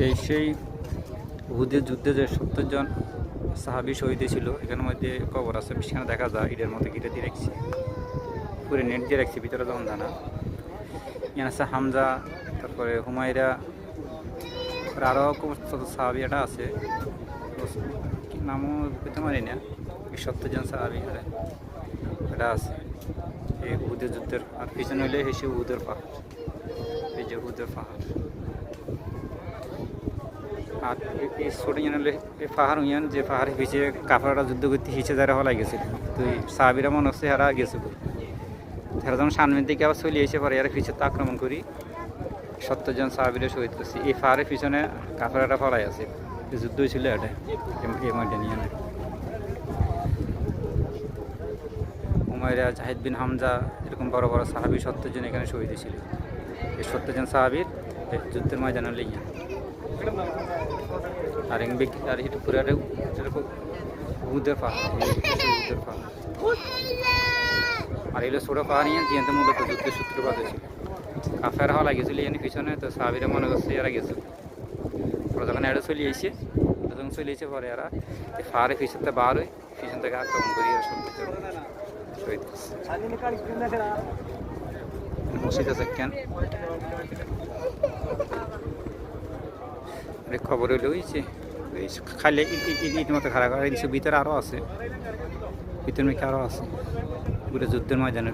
এই সেই উহুদের যুদ্ধে যে 70 জন সাহাবী শহীদ ছিল, এখানের মধ্যে কবর আছে, সেখানে দেখা যায় ইটের মধ্যে ঘিরে দিয়ে রাখছি, পুরো নেট দিয়ে রাখছি, ভিতরে যখন জানা এখানে আছে হামজা, তারপরে হুমায়রা, আরও সাহাবী এটা আছে, নামও পেতে পারি না, 70 জন সাহাবী এটা আছে এই উহুদের যুদ্ধের। আর পিছনে হইলে হেসে উহুদের পাহাড়, এই যে উহুদের পাহাড়। আর এই ছোট হলে এই পাহাড় হইয়ান যে পাহাড়ের পিছিয়ে কাফাররা যুদ্ধ করতে হিসে যারা হলাই গেছিল, তো সাহাবিরা মনে হচ্ছে হারা গেছে, তারা যখন সামনের দিকে আবার চলে এসে পরে এরা পিছিয়ে তো আক্রমণ করি 70 জন সাহাবিরা শহীদ করছে। এই পাহাড়ের পিছনে কাফাররা ফলাই আছে, যুদ্ধ হয়েছিল এটা এই ময়দান নিয়ে। উমাইরা, জাহিদ বিন হামজা, এরকম বড় বড় সাহাবি 70 জন এখানে শহীদ ছিল। এই 70 জন সাহাবির যুদ্ধের ময়দানে লইয়া আর আর এটা পুরো উহুদের পাহাড়, উহুদের পাহাড়। আর এগুলো ছোটো পাহাড় নিয়ে যেতে মূলত যুদ্ধের সূত্রপাত হয়েছিল। কাফের হওয়া লাগিয়েছিল এখানে পিছনে, তো সাহাবিরা মনে করছে এরা গেছিল। ওরা যখন এটা চলে এসে পরে এরা এই পাহাড়ের পিছনতে বার হয়ে পিছন থেকে আক্রমণ করি শহীদ মসজিদ আছে কেন খবর হইলে হয়েছে খাইলে ইট মতো খারাপ আর ভিতরে আরও আছে, ভিতরে মেখে আরও আছে, পুরো যুদ্ধের ময়দানে